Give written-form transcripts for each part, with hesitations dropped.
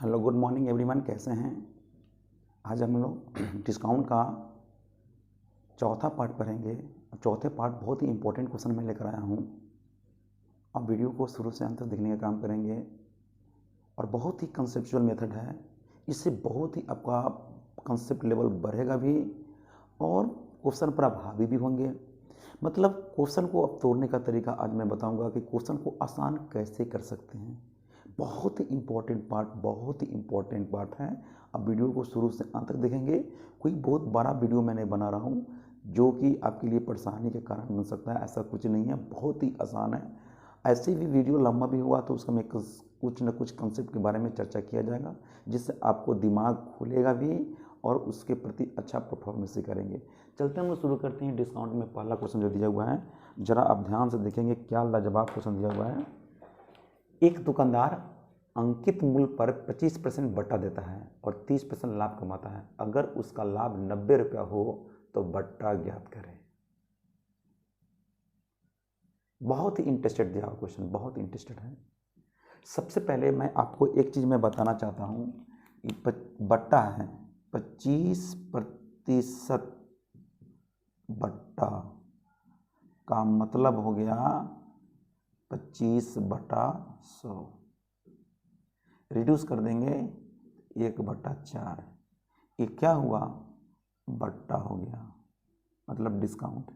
Hello good morning everyone, कैसे हैं। आज हम लोग डिस्काउंट का चौथा पार्ट पढ़ेंगे। चौथे पार्ट बहुत ही इंपॉर्टेंट क्वेश्चन मैं लेकर आया हूँ। अब वीडियो को शुरू से अंत तक देखने का काम करेंगे और बहुत ही कंसेप्चुअल मेथड है। इससे बहुत ही आपका कंसेप्ट लेवल बढ़ेगा भी और क्वेश्चन पर आप हावी भी होंगे। मतलब क्वेश्चन को अब तोड़ने का तरीका आज मैं बताऊंगा कि क्वेश्चन को आसान कैसे कर सकते हैं। बहुत ही इम्पोर्टेंट पार्ट है। अब वीडियो को शुरू से अंत तक देखेंगे। कोई बहुत बड़ा वीडियो मैं नहीं बना रहा हूँ जो कि आपके लिए परेशानी के कारण बन सकता है, ऐसा कुछ नहीं है। बहुत ही आसान है। ऐसे भी वीडियो लंबा भी हुआ तो उसका मैं कुछ न कुछ कंसेप्ट के बारे में चर्चा किया जाएगा, जिससे आपको दिमाग खुलेगा भी और उसके प्रति अच्छा परफॉर्मेंस ही करेंगे। चलते हम लोग शुरू करते हैं। डिस्काउंट में पहला क्वेश्चन जो दिया हुआ है, जरा आप ध्यान से देखेंगे, क्या लाजवाब क्वेश्चन दिया हुआ है। एक दुकानदार अंकित मूल्य पर 25% बट्टा देता है और 30% लाभ कमाता है। अगर उसका लाभ 90 रुपया हो तो बट्टा ज्ञात करें। बहुत ही इंटरेस्टेड दिया हुआ क्वेश्चन, बहुत इंटरेस्टेड है। सबसे पहले मैं आपको एक चीज़ मैं बताना चाहता हूँ कि बट्टा है 25% बट्टा का मतलब हो गया 25/100। रिड्यूस कर देंगे 1/4। ये क्या हुआ, बट्टा हो गया, मतलब डिस्काउंट।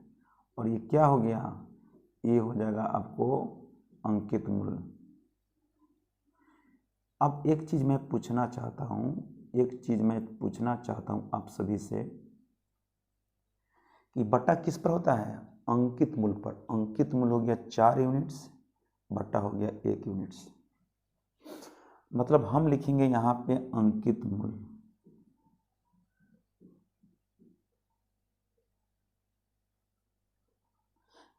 और ये क्या हो गया, ये हो जाएगा आपको अंकित मूल्य। अब एक चीज़ मैं पूछना चाहता हूँ आप सभी से कि बट्टा किस पर होता है, अंकित मूल्य पर। अंकित मूल्य हो गया 4 यूनिट्स, बट्टा हो गया 1 यूनिट्स। मतलब हम लिखेंगे यहाँ पे अंकित मूल्य,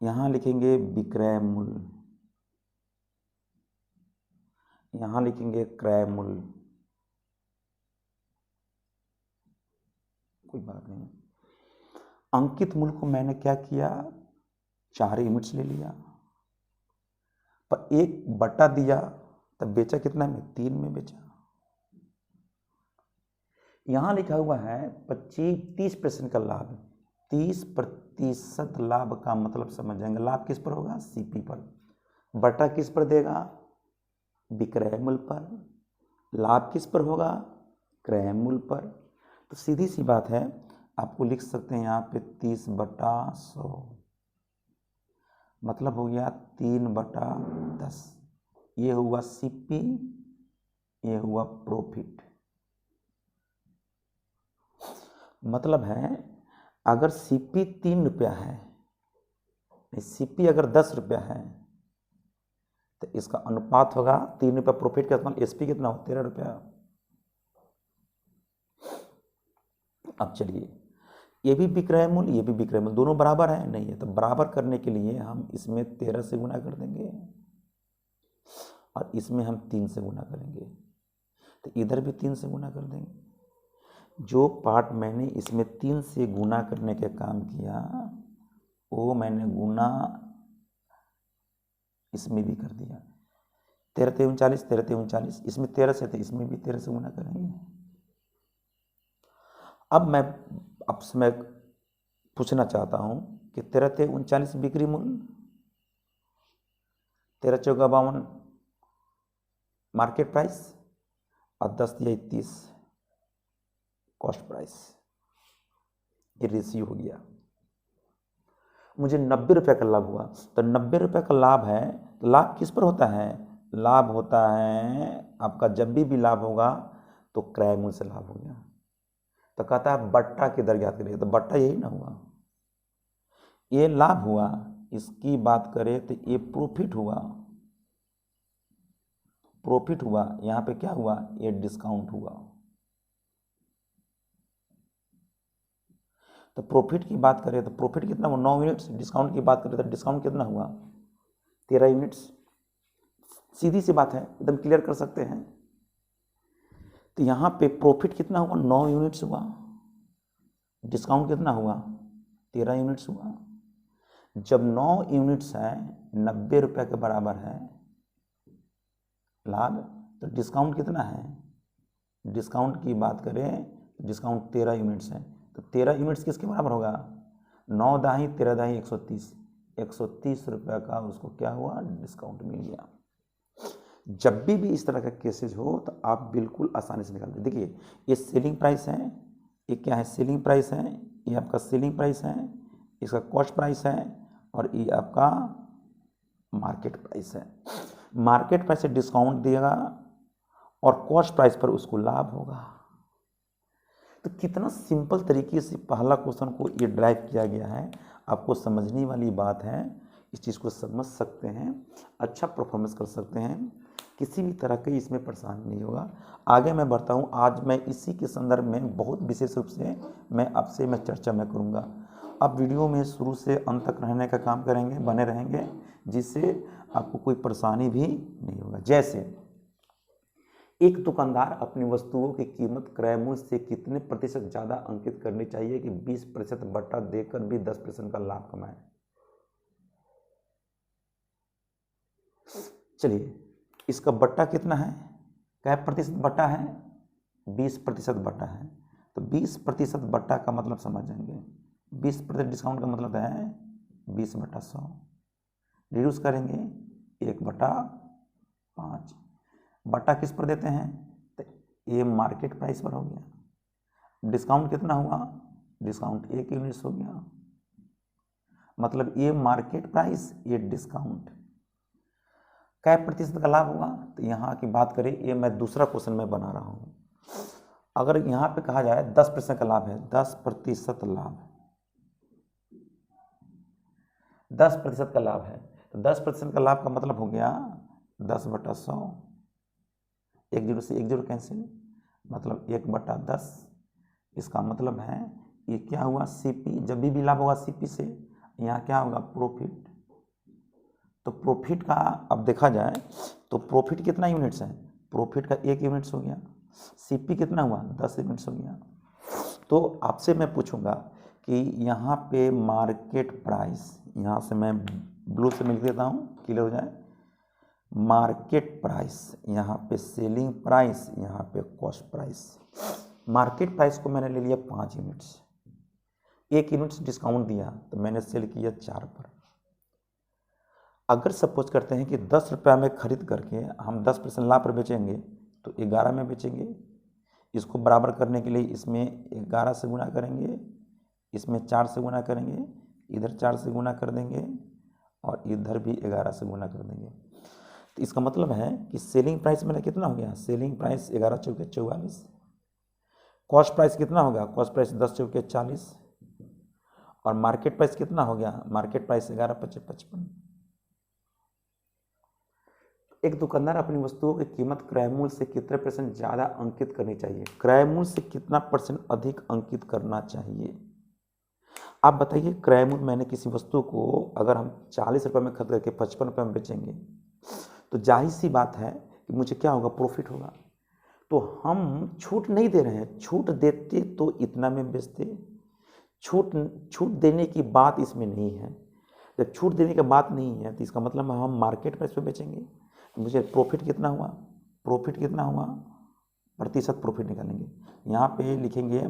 यहाँ लिखेंगे विक्रय मूल्य, यहाँ लिखेंगे क्रय मूल्य। कोई बात नहीं। अंकित मूल्य को मैंने क्या किया, 4 यूनिट्स ले लिया, पर 1 बट्टा दिया, तब बेचा कितना में, 3 में बेचा। यहां लिखा हुआ है 30% का लाभ। 30% लाभ का मतलब समझ जाएंगे, लाभ किस पर होगा, सीपी पर। बट्टा किस पर देगा, विक्रय मूल्य पर। लाभ किस पर होगा, क्रय मूल्य पर। तो सीधी सी बात है, आपको लिख सकते हैं यहाँ पे 30/100, मतलब हो गया 3/10। ये हुआ सीपी, ये हुआ प्रॉफिट। मतलब है अगर सीपी 3 रुपया है, सीपी अगर 10 रुपया है, तो इसका अनुपात होगा 3 रुपया प्रॉफिट का, मतलब एसपी कितना हो, 13 रुपया। अब चलिए, ये भी विक्रय मूल्य, ये भी विक्रय मूल्य, दोनों बराबर है, नहीं है। तो बराबर करने के लिए हम इसमें 13 से गुना कर देंगे और इसमें हम 3 से गुना करेंगे, तो इधर भी 3 से गुना कर देंगे। जो पार्ट मैंने इसमें 3 से गुना करने के काम किया, वो मैंने गुना इसमें भी कर दिया। 13 39, 13 39, इसमें 13 से, तो इसमें भी 13 से गुना करेंगे। अब मैं आपसे मैं पूछना चाहता हूं कि 13 39 बिक्री मूल्य, 13 चौका 52 मार्केट प्राइस और 10 या 30 कॉस्ट प्राइस। ये रेशियो हो गया। मुझे 90 रुपये का लाभ हुआ, तो 90 रुपये का लाभ है, तो लाभ किस पर होता है, लाभ होता है आपका, जब भी लाभ होगा तो क्रय मूल्य से लाभ हो गया। तो कहता है बट्टा किधर ज्ञात करिए, तो बट्टा यही ना हुआ, ये लाभ हुआ। इसकी बात करें तो ये प्रॉफिट हुआ, प्रॉफिट हुआ। यहाँ पे क्या हुआ, ये डिस्काउंट हुआ। तो प्रॉफिट की बात करें तो प्रॉफिट कितना हुआ, 9 यूनिट्स। डिस्काउंट की बात करें तो डिस्काउंट कितना हुआ, 13 यूनिट्स। सीधी सी बात है, एकदम क्लियर कर सकते हैं। तो यहाँ पे प्रॉफिट कितना हुआ, 9 यूनिट्स हुआ। डिस्काउंट कितना हुआ, 13 यूनिट्स हुआ। जब 9 यूनिट्स है, 90 रुपये के बराबर है लाभ, तो डिस्काउंट कितना है, डिस्काउंट की बात करें तो डिस्काउंट 13 यूनिट्स है, तो 13 यूनिट्स किसके बराबर होगा? 9 दाही 13 दाही 130, 130 रुपये का उसको क्या हुआ? डिस्काउंट मिल गया। जब भी इस तरह का केसेज हो तो आप बिल्कुल आसानी से निकाल दें। देखिए ये सेलिंग प्राइस है, ये क्या है? सेलिंग प्राइस है, ये आपका सेलिंग प्राइस है, इसका कॉस्ट प्राइस है, और ये आपका मार्केट प्राइस है। मार्केट प्राइस से डिस्काउंट देगा और कॉस्ट प्राइस पर उसको लाभ होगा। तो कितना सिंपल तरीके से पहला क्वेश्चन को ये ड्राइव किया गया है, आपको समझने वाली बात है। इस चीज़ को समझ सकते हैं, अच्छा परफॉर्मेंस कर सकते हैं, किसी भी तरह की इसमें परेशानी नहीं होगा। आगे मैं बढ़ता हूँ। आज मैं इसी के संदर्भ में बहुत विशेष रूप से मैं आपसे चर्चा में करूँगा। आप वीडियो में शुरू से अंत तक रहने का काम करेंगे, बने रहेंगे, जिससे आपको कोई परेशानी भी नहीं होगा। जैसे एक दुकानदार अपनी वस्तुओं की कीमत क्रय मूल्य से कितने प्रतिशत ज़्यादा अंकित करनी चाहिए कि 20% बट्टा देकर भी 10% का लाभ कमाए? चलिए, इसका बट्टा कितना है? क्या प्रतिशत बट्टा है? 20% बट्टा है। तो 20% बट्टा का मतलब समझ जाएंगे। 20% डिस्काउंट का मतलब है 20/100, रिड्यूस करेंगे 1/5। बट्टा किस पर देते हैं? तो ये मार्केट प्राइस पर हो गया। डिस्काउंट कितना हुआ? डिस्काउंट 1 यूनिट्स हो गया। मतलब ये मार्केट प्राइस, ये डिस्काउंट। क्या प्रतिशत का लाभ हुआ? तो यहाँ की बात करें, ये मैं दूसरा क्वेश्चन में बना रहा हूँ। अगर यहाँ पे कहा जाए 10% का लाभ है, 10% लाभ, 10% का लाभ है, तो 10% का लाभ का मतलब हो गया 10/100, 1 जीरो से 1 जीरो कैंसिल, मतलब 1/10। इसका मतलब है ये क्या हुआ? सीपी। जब भी लाभ होगा सीपी से, यहाँ क्या होगा? प्रॉफिट। तो प्रॉफिट का अब देखा जाए तो प्रॉफिट कितना यूनिट्स है? प्रॉफिट का 1 यूनिट्स हो गया। सीपी कितना हुआ? 10 यूनिट्स हो गया। तो आपसे मैं पूछूंगा कि यहाँ पे मार्केट प्राइस, यहाँ से मैं ब्लू से लिख देता हूँ, क्लियर हो जाए। मार्केट प्राइस, यहाँ पे सेलिंग प्राइस, यहाँ पे कॉस्ट प्राइस। मार्केट प्राइस को मैंने ले लिया 5 यूनिट्स, 1 यूनिट्स डिस्काउंट दिया तो मैंने सेल किया 4 पर। अगर सपोज करते हैं कि 10 रुपये में खरीद करके हम 10% लाभ पर बेचेंगे तो 11 में बेचेंगे। इसको बराबर करने के लिए इसमें 11 से गुना करेंगे, इसमें 4 से गुना करेंगे, इधर 4 से गुना कर देंगे और इधर भी 11 से गुना कर देंगे। तो इसका मतलब है कि सेलिंग प्राइस मेरा कितना हो गया? सेलिंग प्राइस 11 चौके 44। कॉस्ट प्राइस कितना होगा? कॉस्ट प्राइस 10 चौके 40। और मार्केट प्राइस कितना हो गया? मार्केट प्राइस 11 पचे 55। एक दुकानदार अपनी वस्तुओं की कीमत क्रय मूल्य से कितने % ज़्यादा अंकित करनी चाहिए? क्रय मूल्य से कितना % अधिक अंकित करना चाहिए? आप बताइए, क्रय मूल्य मैंने किसी वस्तु को अगर हम 40 रुपये में खरीद करके 55 रुपये में बेचेंगे तो जाहिर सी बात है कि मुझे क्या होगा? प्रॉफिट होगा। तो हम छूट नहीं दे रहे हैं, छूट देते तो इतना में बेचते। छूट देने की बात इसमें नहीं है। जब छूट देने की बात नहीं है तो इसका मतलब हम मार्केट प्राइस पे बेचेंगे। मुझे प्रॉफिट कितना हुआ? प्रॉफिट कितना हुआ? प्रतिशत प्रॉफिट निकालेंगे। यहाँ पे लिखेंगे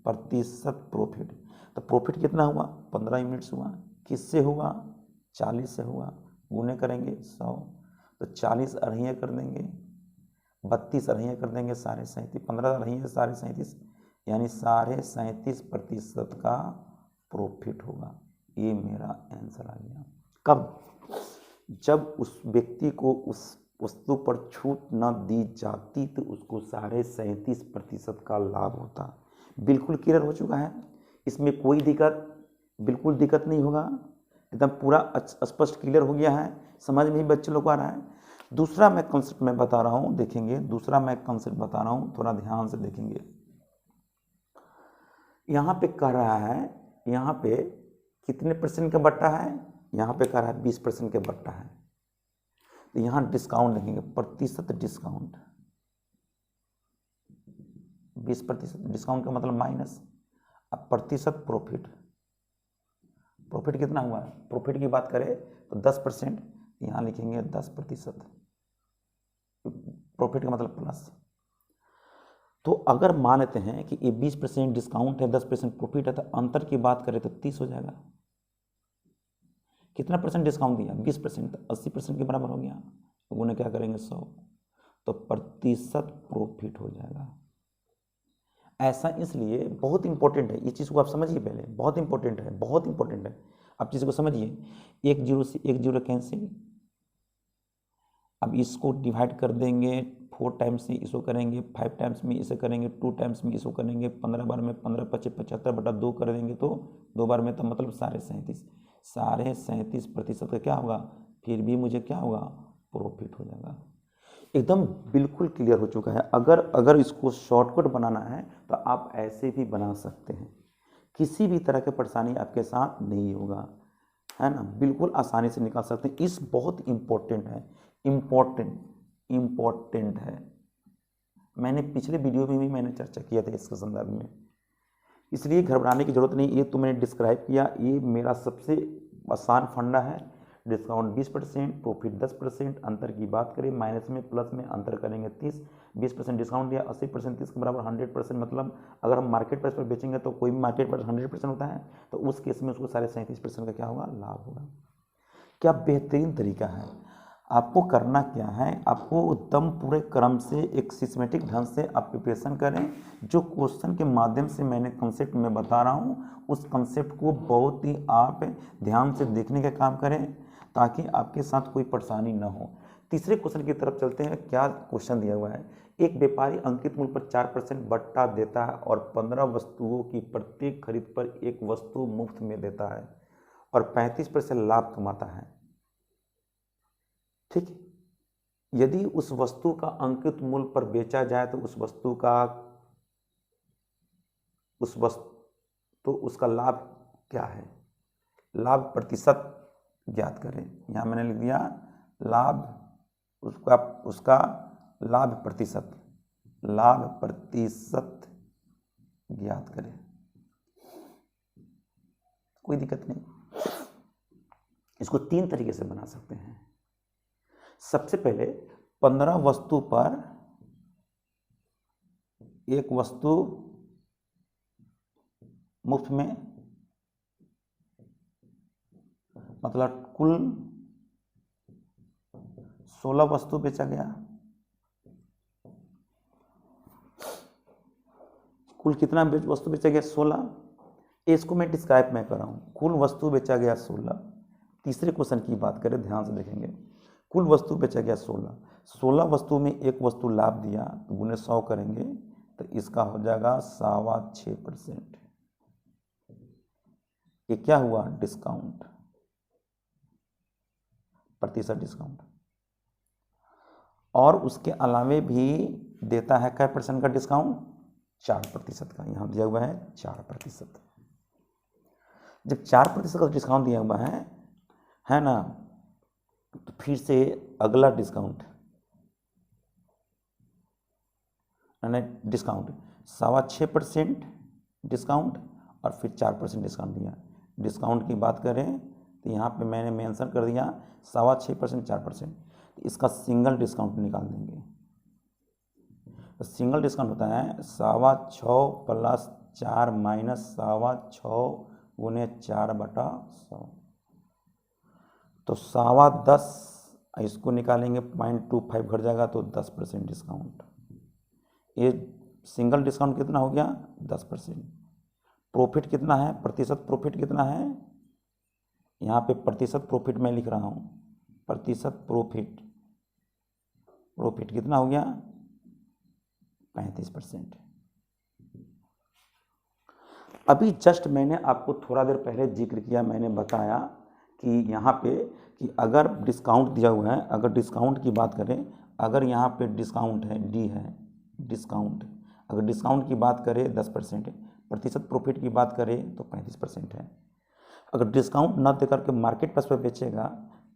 प्रतिशत प्रॉफिट। तो प्रॉफिट कितना हुआ? 15 यूनिट्स हुआ। किससे हुआ? 40 से हुआ। गुने करेंगे 100, तो 40 अढ़ैया कर देंगे, 32 अढ़ैया कर देंगे, 37.5, 15 अढ़ैया 37.5, यानी 37.5% का प्रॉफिट होगा। ये मेरा आंसर आ गया। कब? जब उस व्यक्ति को उस वस्तु पर छूट न दी जाती तो उसको 37.5% का लाभ होता। बिल्कुल क्लियर हो चुका है, इसमें कोई दिक्कत, बिल्कुल दिक्कत नहीं होगा, एकदम पूरा स्पष्ट क्लियर हो गया है, समझ में ही बच्चे लोग को आ रहा है। दूसरा मैं कॉन्सेप्ट में बता रहा हूँ, देखेंगे। दूसरा मैं कॉन्सेप्ट बता रहा हूँ, थोड़ा ध्यान से देखेंगे। यहाँ पे कह रहा है, यहाँ पे कितने % का बट्टा है? यहाँ पे कह रहा है 20% का बट्टा है। तो यहाँ डिस्काउंट देखेंगे, प्रतिशत डिस्काउंट। 20% डिस्काउंट का मतलब माइनस। अब प्रतिशत प्रॉफिट, प्रॉफिट कितना हुआ? प्रॉफिट की बात करें तो 10%, यहाँ लिखेंगे 10%। प्रॉफिट का मतलब प्लस। तो अगर मान लेते हैं कि ये 20% डिस्काउंट है, 10% प्रॉफिट है, तो अंतर की बात करें तो 30 हो जाएगा। कितना परसेंट डिस्काउंट दिया? 20%, तो 80% के बराबर हो गया। तो उन्हें क्या करेंगे 100, तो प्रतिशत प्रॉफिट हो जाएगा। ऐसा इसलिए बहुत इंपॉर्टेंट है, इस चीज़ को आप समझिए पहले, बहुत इंपॉर्टेंट है, बहुत इंपॉर्टेंट है। आप चीज़ को समझिए, 1 0 से 1 0 कैंसिल। अब इसको डिवाइड कर देंगे 4 टाइम्स में, इसको करेंगे 5 टाइम्स में, इसे करेंगे 2 टाइम्स में, इसको करेंगे 15 बार में, 15 25 75/2 कर देंगे तो 2 बार में, तो मतलब 37.5% का क्या होगा? फिर भी मुझे क्या होगा? प्रॉफिट हो जाएगा। एकदम बिल्कुल क्लियर हो चुका है। अगर इसको शॉर्टकट बनाना है तो आप ऐसे भी बना सकते हैं, किसी भी तरह की परेशानी आपके साथ नहीं होगा, है ना, बिल्कुल आसानी से निकाल सकते हैं। इस बहुत इम्पोर्टेंट है, इम्पोर्टेंट है। मैंने पिछले वीडियो में भी मैंने चर्चा किया था इसके संदर्भ में, इसलिए घबराने की जरूरत नहीं। ये तो मैंने डिस्क्राइब किया, ये मेरा सबसे आसान फंडा है। डिस्काउंट 20%, प्रॉफिट 10%, अंतर की बात करें माइनस में प्लस में, अंतर करेंगे 30। 20% डिस्काउंट दिया, 80%, 30 के बराबर 100%। मतलब अगर हम मार्केट प्राइस पर बेचेंगे तो कोई मार्केट प्राइस 100% होता है, तो उस केस में उसको 37.5% का क्या होगा? लाभ होगा। क्या बेहतरीन तरीका है। आपको करना क्या है, आपको एकदम पूरे क्रम से एक सिस्टमेटिक ढंग से आप प्रिपरेशन करें। जो क्वेश्चन के माध्यम से मैंने कंसेप्ट में बता रहा हूँ, उस कंसेप्ट को बहुत ही आप ध्यान से देखने का काम करें, ताकि आपके साथ कोई परेशानी ना हो। तीसरे क्वेश्चन की तरफ चलते हैं। क्या क्वेश्चन दिया हुआ है? एक व्यापारी अंकित मूल्य पर 4% बट्टा देता है और 15 वस्तुओं की प्रत्येक खरीद पर एक वस्तु मुफ्त में देता है और 35% लाभ कमाता है। ठीक है, यदि उस वस्तु का अंकित मूल्य पर बेचा जाए तो उसका लाभ क्या है? लाभ प्रतिशत ज्ञात करें। यहां मैंने लिख दिया लाभ, उसका लाभ प्रतिशत ज्ञात करें। कोई दिक्कत नहीं, इसको 3 तरीके से बना सकते हैं। सबसे पहले 15 वस्तु पर एक वस्तु मुफ्त में, मतलब कुल 16 वस्तु बेचा गया। कुल कितना वस्तु बेचा गया? 16। इसको मैं डिस्क्राइब मैं कर रहा हूं। कुल वस्तु बेचा गया 16। तीसरे क्वेश्चन की बात करें, ध्यान से देखेंगे। कुल वस्तु बेचा गया 16 वस्तु में एक वस्तु लाभ दिया, तो गुने 100 करेंगे तो इसका हो जाएगा 6.25%। ये क्या हुआ? डिस्काउंट, प्रतिशत डिस्काउंट। और उसके अलावे भी देता है क्या परसेंट का डिस्काउंट? 4% का। यहां दिया हुआ है 4%। जब 4% का डिस्काउंट दिया हुआ है ना, तो फिर से अगला डिस्काउंट, डिस्काउंट 6.25% डिस्काउंट और फिर 4% डिस्काउंट दिया। डिस्काउंट की बात करें तो यहाँ पे मैंने मेंशन कर दिया 6.25%, 4%। तो इसका सिंगल डिस्काउंट निकाल देंगे। तो सिंगल डिस्काउंट होता है 6.25 प्लस 4 माइनस 6.25 गुने 4/100, तो 10.25, इसको निकालेंगे 0.25 घट जाएगा तो 10% डिस्काउंट। ये सिंगल डिस्काउंट कितना हो गया? 10%। प्रॉफिट कितना है? प्रतिशत प्रॉफिट कितना है? यहाँ पे प्रतिशत प्रॉफिट मैं लिख रहा हूँ। प्रतिशत प्रॉफिट कितना हो गया? 35%। अभी जस्ट मैंने आपको थोड़ा देर पहले जिक्र किया, मैंने बताया कि यहाँ पे कि अगर डिस्काउंट दिया हुआ है, अगर डिस्काउंट की बात करें, अगर यहाँ पे डिस्काउंट है, डी है डिस्काउंट, अगर डिस्काउंट की बात करें 10%, प्रतिशत प्रॉफिट की बात करें तो 35% है। अगर डिस्काउंट न देकर के मार्केट प्राइस पर बेचेगा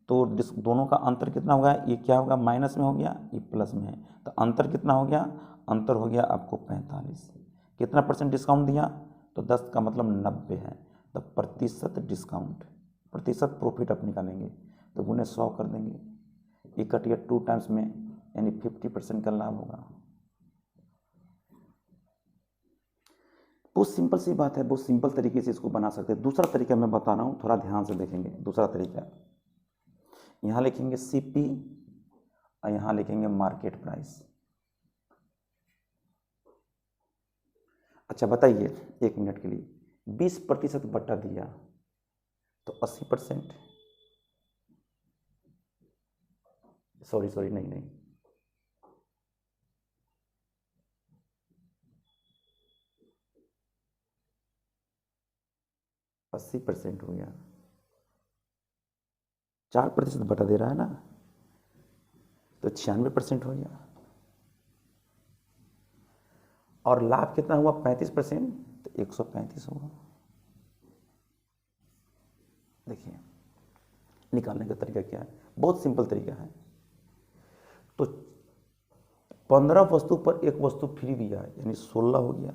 तो दोनों का अंतर कितना होगा? ये क्या होगा? माइनस में हो गया, ये प्लस में है, तो अंतर कितना हो गया? अंतर हो गया आपको 45। कितना परसेंट डिस्काउंट दिया? तो 10 का मतलब 90 है, तो प्रतिशत डिस्काउंट, प्रतिशत प्रॉफिट आप निकालेंगे तो गुने 100 कर देंगे, ये कटिया 2 टाइम्स में, यानी 50% का लाभ होगा। बहुत सिंपल सी बात है, बहुत सिंपल तरीके से इसको बना सकते हैं। दूसरा तरीका मैं बता रहा हूँ, थोड़ा ध्यान से देखेंगे। दूसरा तरीका, यहाँ लिखेंगे CP और यहाँ लिखेंगे मार्केट प्राइस। अच्छा बताइए, 1 मिनट के लिए 20% बटा दिया तो 80%, सॉरी नहीं 80% हो गया। 4% बटा दे रहा है ना, तो 96% हो गया। और लाभ कितना हुआ? 35%, तो 135 होगा। देखिए निकालने का तरीका क्या है, बहुत सिंपल तरीका है। तो 15 वस्तु पर एक वस्तु फ्री दिया, यानी 16 हो गया।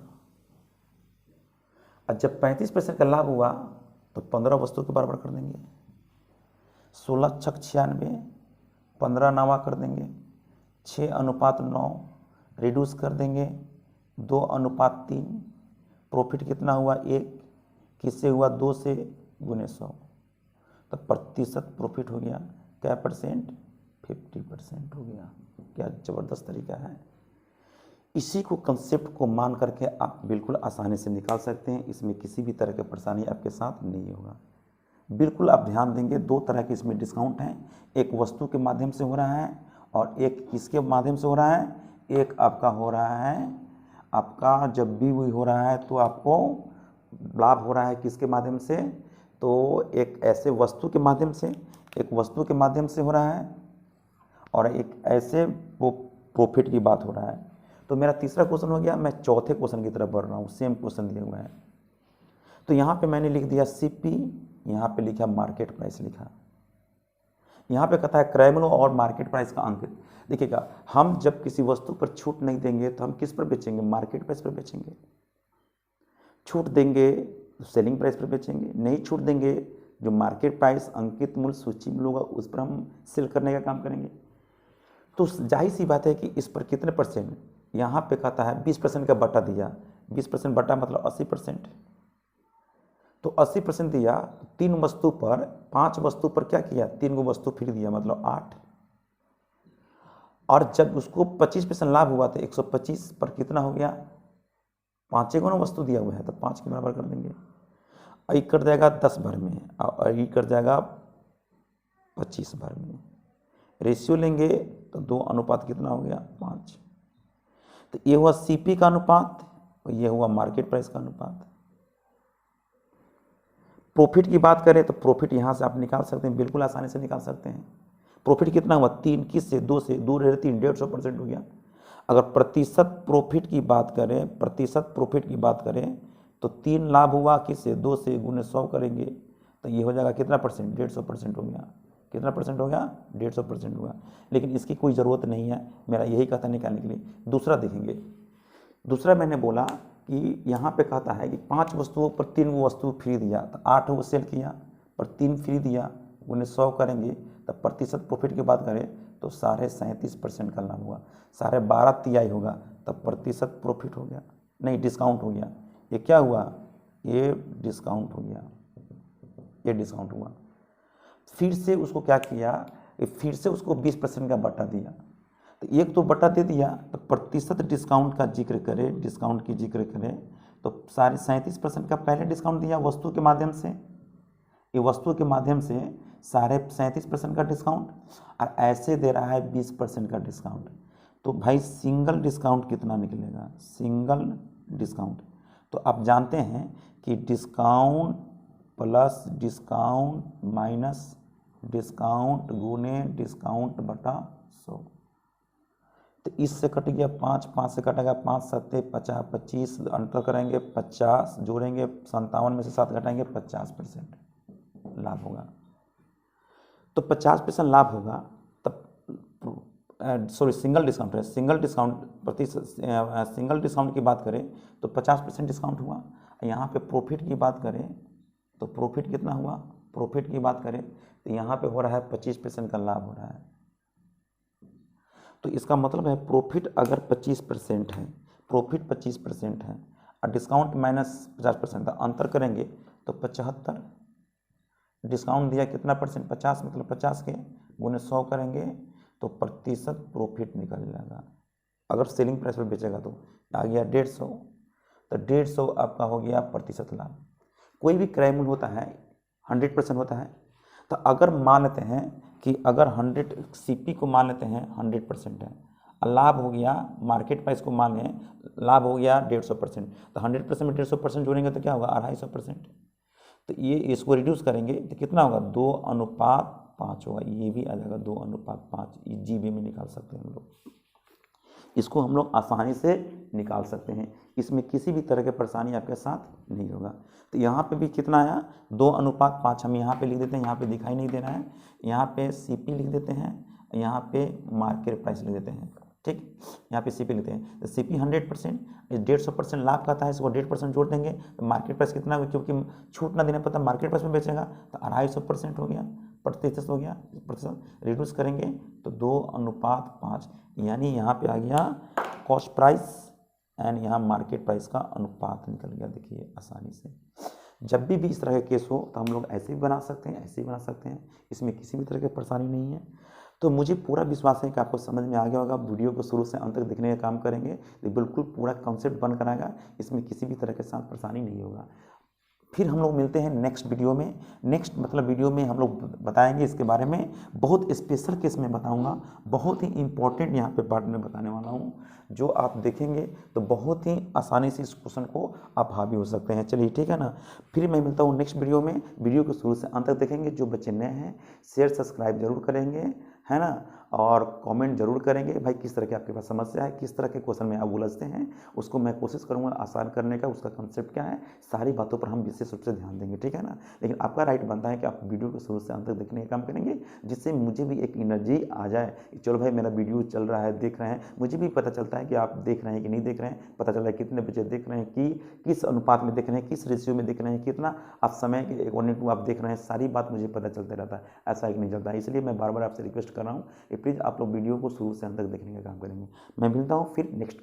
और जब 35% का लाभ हुआ तो 15 वस्तु के बराबर कर देंगे। 16 छक 96, 15 नवा कर देंगे, 6:9 रिड्यूस कर देंगे, 2:3। प्रॉफिट कितना हुआ? 1। किससे हुआ? 2 से गुने 100, तो प्रतिशत प्रॉफिट हो गया। क्या परसेंट? 50% हो गया। क्या ज़बरदस्त तरीका है। इसी को कंसेप्ट को मान करके आप बिल्कुल आसानी से निकाल सकते हैं। इसमें किसी भी तरह की परेशानी आपके साथ नहीं होगा। बिल्कुल आप ध्यान देंगे, 2 तरह के इसमें डिस्काउंट हैं। एक वस्तु के माध्यम से हो रहा है और एक किसके माध्यम से हो रहा है? एक आपका हो रहा है, आपका जब भी हो रहा है तो आपको लाभ हो रहा है किसके माध्यम से? तो एक ऐसे वस्तु के माध्यम से, एक वस्तु के माध्यम से हो रहा है और एक ऐसे वो प्रॉफिट की बात हो रहा है। तो मेरा तीसरा क्वेश्चन हो गया। मैं चौथे क्वेश्चन की तरफ बढ़ रहा हूँ। सेम क्वेश्चन दिए हुए हैं। तो यहाँ पे मैंने लिख दिया CP, यहाँ पे लिखा मार्केट प्राइस लिखा। यहाँ पे कहता है क्रय मूल्य और मार्केट प्राइस का अंकित। देखिएगा, हम जब किसी वस्तु पर छूट नहीं देंगे तो हम किस पर बेचेंगे? मार्केट प्राइस पर बेचेंगे। छूट देंगे तो सेलिंग प्राइस पर बेचेंगे। नहीं छूट देंगे, जो मार्केट प्राइस अंकित मूल्य सूची मूल्य होगा उस पर हम सेल करने का काम करेंगे। तो जाहिर सी बात है कि इस पर कितने परसेंट? यहाँ पे कहता है 20% का बटा दिया। 20% बटा मतलब 80%। तो 80% दिया, 3 वस्तु पर, 5 वस्तु पर क्या किया? 3 वस्तु फिर दिया, मतलब 8। और जब उसको 25% लाभ हुआ तो 125 पर कितना हो गया? 5 वस्तु दिया हुआ है तो 5 के बराबर कर देंगे। आई कर जाएगा 10 भर में और आई कर जाएगा 25 भर में। रेशियो लेंगे तो 2 अनुपात कितना हो गया? 5। तो ये हुआ CP का अनुपात और ये हुआ मार्केट प्राइस का अनुपात। प्रॉफिट की बात करें तो प्रॉफिट यहाँ से आप निकाल सकते हैं, बिल्कुल आसानी से निकाल सकते हैं। प्रॉफिट कितना हुआ? 3। किस से? 2 से। 2 रहे 3, 150% हो गया। अगर प्रतिशत प्रॉफिट की बात करें, प्रतिशत प्रॉफिट की बात करें तो 3 लाभ हुआ किससे? 2 से गुने 100 करेंगे तो ये हो जाएगा कितना परसेंट? 150% हो गया। कितना परसेंट हो गया? 150% हुआ। लेकिन इसकी कोई ज़रूरत नहीं है, मेरा यही कहता निकालने के लिए। दूसरा देखेंगे। दूसरा मैंने बोला कि यहाँ पे कहता है कि 5 वस्तुओं पर 3 वस्तु फ्री दिया तो 8 वो सेल किया, पर 3 फ्री दिया, गुने 100 करेंगे तो प्रतिशत प्रॉफिट की बात करें तो 37.5% का लाभ हुआ। 12.5 तिहाई होगा तब प्रतिशत प्रॉफिट हो गया, नहीं डिस्काउंट हो गया। ये क्या हुआ? ये डिस्काउंट हो गया, ये डिस्काउंट हुआ। फिर से उसको क्या किया? फिर से उसको 20% का बटा दिया। तो एक तो बटा दे दिया, तो प्रतिशत डिस्काउंट का जिक्र करें, डिस्काउंट की जिक्र करें तो 37% का पहले डिस्काउंट दिया वस्तु के माध्यम से। ये वस्तु के माध्यम से 37.5% का डिस्काउंट और ऐसे दे रहा है 20% का डिस्काउंट। तो भाई सिंगल डिस्काउंट कितना निकलेगा? सिंगल डिस्काउंट तो आप जानते हैं कि discount plus discount minus discount गुने डिस्काउंट बटा 100। तो इससे कट गया 5, 5 से कटेगा 5 7 50, 25 अंतर करेंगे 50, जोड़ेंगे 57 में से 7 घटाएंगे 50% लाभ होगा। तो 50% लाभ होगा तब सिंगल डिस्काउंट है। सिंगल डिस्काउंट की बात करें तो 50% डिस्काउंट हुआ। यहाँ पे प्रॉफिट की बात करें तो प्रॉफिट कितना हुआ? प्रॉफिट की बात करें तो यहाँ पे हो रहा है 25% का लाभ हो रहा है। तो इसका मतलब है प्रॉफिट अगर 25% है, प्रॉफिट 25% है और डिस्काउंट -50%, अंतर करेंगे तो 75। डिस्काउंट दिया कितना परसेंट, 50, मतलब 50 के गुने 100 करेंगे तो प्रतिशत प्रॉफिट निकल जाएगा। अगर सेलिंग प्राइस पर बेचेगा तो आ गया 150, तो 150 आपका हो गया प्रतिशत लाभ। कोई भी क्रय मूल्य होता है 100% होता है, तो अगर मान लेते हैं कि अगर 100 सीपी को मान लेते हैं 100% है, लाभ हो गया मार्केट प्राइस को मान लें, लाभ हो गया 150%, तो 100% में 150% जोड़ेंगे तो क्या होगा 250%। तो ये इसको रिड्यूस करेंगे तो कितना होगा 2:5 होगा, ये भी आ जाएगा 2:5, जीबी में निकाल सकते हैं हम लोग। इसको हम लोग आसानी से निकाल सकते हैं, इसमें किसी भी तरह की परेशानी आपके साथ नहीं होगा। तो यहाँ पे भी कितना आया 2:5 हम यहाँ पे लिख देते हैं, यहाँ पे दिखाई नहीं दे रहा है, यहाँ पे सीपी लिख देते हैं, यहाँ पे मार्केट प्राइस लिख देते हैं, ठीक। यहाँ पे सीपी लिखते हैं, तो सीपी 100%, 150% लाभ खाता है, इसको 150% जोड़ देंगे तो मार्केट प्राइस कितना होगा, क्योंकि छूट ना देना पड़ता, मार्केट प्राइस में बेचेगा तो 250% हो गया, प्रतिशत हो गया, प्रतिशत रिड्यूस करेंगे तो 2:5, यानी यहाँ पे आ गया कॉस्ट प्राइस एंड यहाँ मार्केट प्राइस का अनुपात निकल गया। देखिए आसानी से जब भी इस तरह का केस हो तो हम लोग ऐसे भी बना सकते हैं, ऐसे ही बना सकते हैं, इसमें किसी भी तरह की परेशानी नहीं है। तो मुझे पूरा विश्वास है कि आपको समझ में आ गया होगा। वीडियो को शुरू से अंत तक देखने का काम करेंगे तो बिल्कुल पूरा कॉन्सेप्ट बन कर आएगा, इसमें किसी भी तरह के साथ परेशानी नहीं होगा। फिर हम लोग मिलते हैं नेक्स्ट वीडियो में। नेक्स्ट मतलब वीडियो में हम लोग बताएंगे इसके बारे में, बहुत स्पेशल केस में बताऊंगा, बहुत ही इंपॉर्टेंट यहाँ पे पार्ट में बताने वाला हूँ, जो आप देखेंगे तो बहुत ही आसानी से इस क्वेश्चन को आप हावी हो सकते हैं। चलिए ठीक है ना, फिर मैं मिलता हूँ नेक्स्ट वीडियो में। वीडियो को शुरू से अंत तक देखेंगे। जो बच्चे नए हैं शेयर सब्सक्राइब जरूर करेंगे, है ना, और कमेंट जरूर करेंगे भाई किस तरह की आपके पास समस्या है, किस तरह के क्वेश्चन में आप उलझते हैं, उसको मैं कोशिश करूंगा आसान करने का। उसका कंसेप्ट क्या है, सारी बातों पर हम विशेष रूप से ध्यान देंगे, ठीक है ना। लेकिन आपका राइट बनता है कि आप वीडियो को शुरू से अंत तक देखने का काम करेंगे, जिससे मुझे भी एक एनर्जी आ जाए कि चलो भाई मेरा वीडियो चल रहा है, देख रहे हैं, मुझे भी पता चलता है कि आप देख रहे हैं कि नहीं देख रहे हैं, पता चल रहा है कितने बच्चे देख रहे हैं, कि किस अनुपात में देख रहे हैं, किस रेशियो में देख रहे हैं, कितना आप समय के अकॉर्डिंग टू आप देख रहे हैं, सारी बात मुझे पता चलता रहता है, ऐसा एक नहीं चलता है। इसलिए मैं बार बार आपसे रिक्वेस्ट कर रहा हूँ कि प्लीज़ आप लोग वीडियो को शुरू से अंत तक देखने का काम करेंगे। मैं मिलता हूँ फिर नेक्स्ट